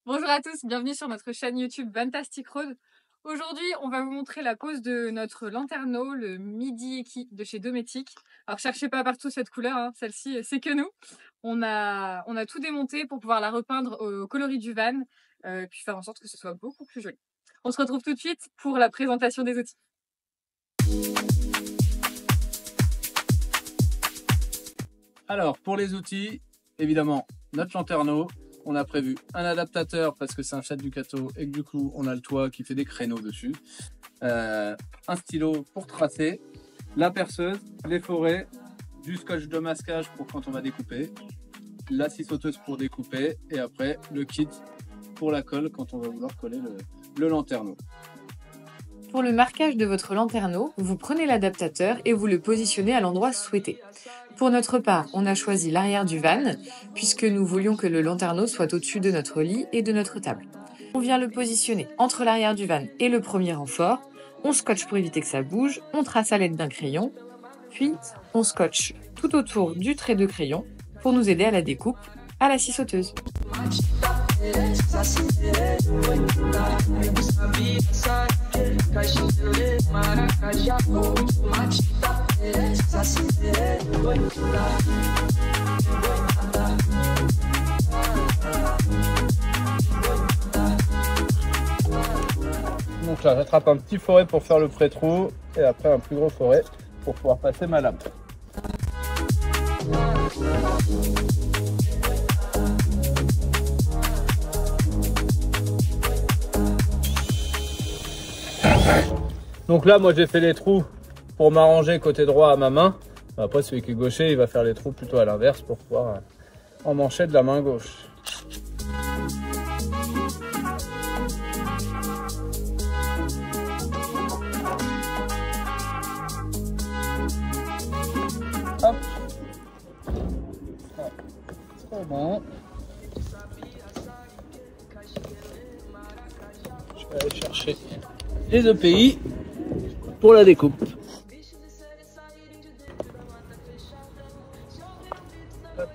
Bonjour à tous, bienvenue sur notre chaîne YouTube Fantastic Road. Aujourd'hui, on va vous montrer la pose de notre Lanterneau, le Midi Eki de chez Dometic. Alors cherchez pas partout cette couleur, hein. Celle-ci c'est que nous. On a tout démonté pour pouvoir la repeindre au coloris du van, puis faire en sorte que ce soit beaucoup plus joli. On se retrouve tout de suite pour la présentation des outils. Alors pour les outils, évidemment notre Lanterneau. On a prévu un adaptateur parce que c'est un Fiat Ducato et que du coup on a le toit qui fait des créneaux dessus. Un stylo pour tracer, la perceuse, les forêts, du scotch de masquage pour quand on va découper, la scie sauteuse pour découper et après le kit pour la colle quand on va vouloir coller le Lanterneau. Pour le marquage de votre Lanterneau, vous prenez l'adaptateur et vous le positionnez à l'endroit souhaité. Pour notre part, on a choisi l'arrière du van, puisque nous voulions que le Lanterneau soit au-dessus de notre lit et de notre table. On vient le positionner entre l'arrière du van et le premier renfort, on scotche pour éviter que ça bouge, on trace à l'aide d'un crayon, puis on scotche tout autour du trait de crayon pour nous aider à la découpe à la scie sauteuse. Donc là j'attrape un petit forêt pour faire le pré-trou et après un plus gros forêt pour pouvoir passer ma lame. Donc là moi j'ai fait les trous pour m'arranger côté droit à ma main. Après celui qui est gaucher il va faire les trous plutôt à l'inverse pour pouvoir emmancher de la main gauche. Hop. C'est bon. Je vais aller chercher les EPI pour la découpe. Hop.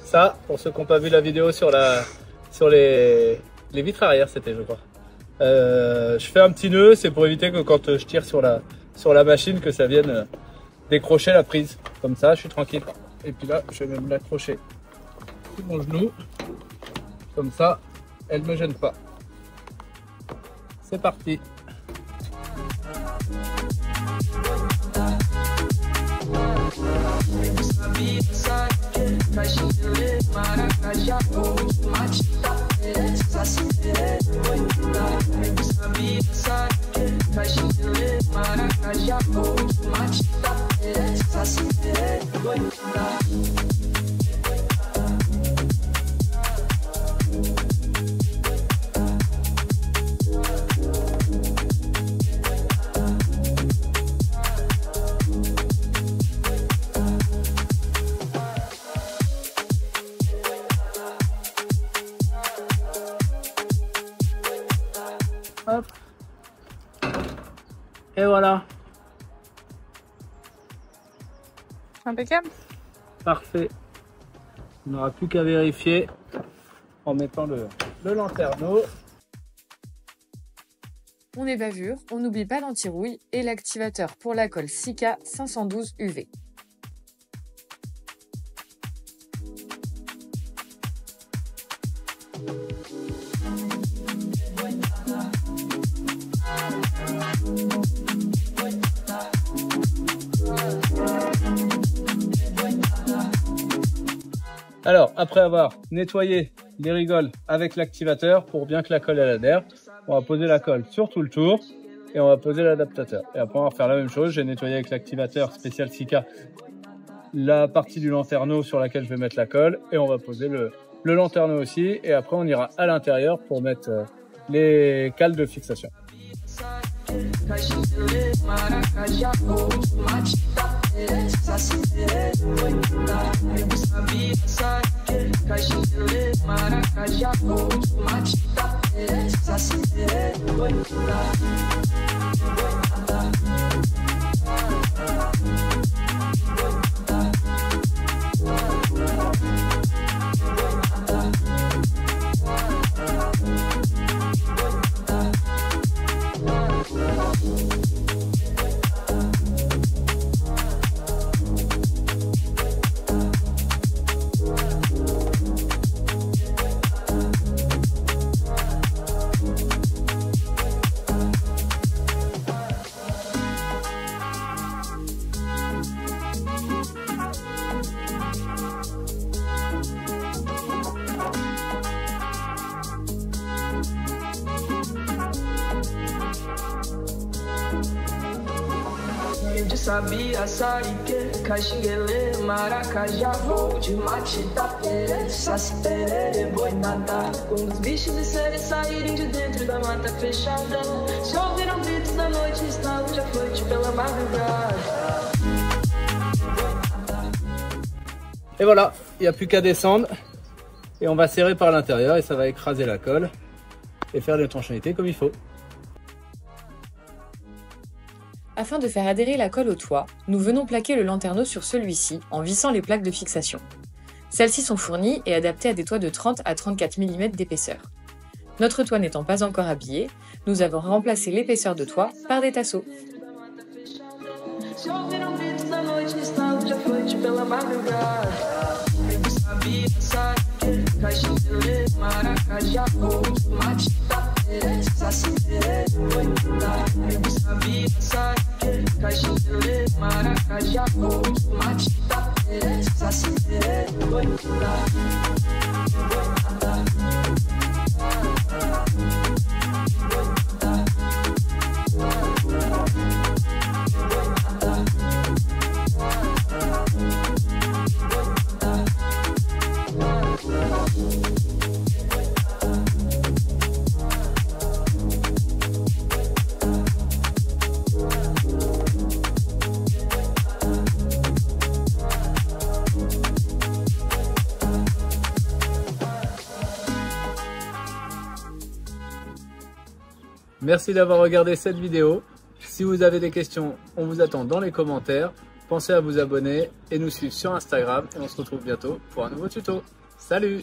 Ça, pour ceux qui n'ont pas vu la vidéo sur les vitres arrière, c'était je crois. Je fais un petit nœud, c'est pour éviter que quand je tire sur la machine, que ça vienne décrocher la prise. Comme ça, je suis tranquille. Et puis là, je vais même l'accrocher sur mon genou. Comme ça, elle ne me gêne pas. C'est parti. Hop. Et voilà. Impeccable. Parfait. On n'aura plus qu'à vérifier en mettant le Lanterneau. On est bavure, on n'oublie pas l'anti-rouille et l'activateur pour la colle Sika 512 UV. Alors, après avoir nettoyé les rigoles avec l'activateur pour bien que la colle elle adhère, on va poser la colle sur tout le tour et on va poser l'adaptateur. Et après, on va refaire la même chose. J'ai nettoyé avec l'activateur spécial Sika la partie du Lanterneau sur laquelle je vais mettre la colle et on va poser le Lanterneau aussi. Et après, on ira à l'intérieur pour mettre les cales de fixation. de sabia, sarique, caxinguele, maracajá, voo de mate, tapere, saci, tererê, boitatá. Quando os bichos de série saírem de dentro da mata fechada, se ouviram gritos da noite, estalo de afante pela madrugada. Et voilà, il n'y a plus qu'à descendre et on va serrer par l'intérieur et ça va écraser la colle et faire l'étanchéité comme il faut. Afin de faire adhérer la colle au toit, nous venons plaquer le lanterneau sur celui-ci en vissant les plaques de fixation. Celles-ci sont fournies et adaptées à des toits de 30 à 34 mm d'épaisseur. Notre toit n'étant pas encore habillé, nous avons remplacé l'épaisseur de toit par des tasseaux. Se ouviram gritos da noite, estalo de afante pela madrugada. Eu sabia, sabe, caxinguele, maracajá, voo de mate, tapere, saci, tererê, boitatá. Eu sabia, sabe, caxinguele, maracajá, voo de mate, tapere, saci, tererê, boitatá. Merci d'avoir regardé cette vidéo. Si vous avez des questions, on vous attend dans les commentaires. Pensez à vous abonner et nous suivre sur Instagram et on se retrouve bientôt pour un nouveau tuto. Salut!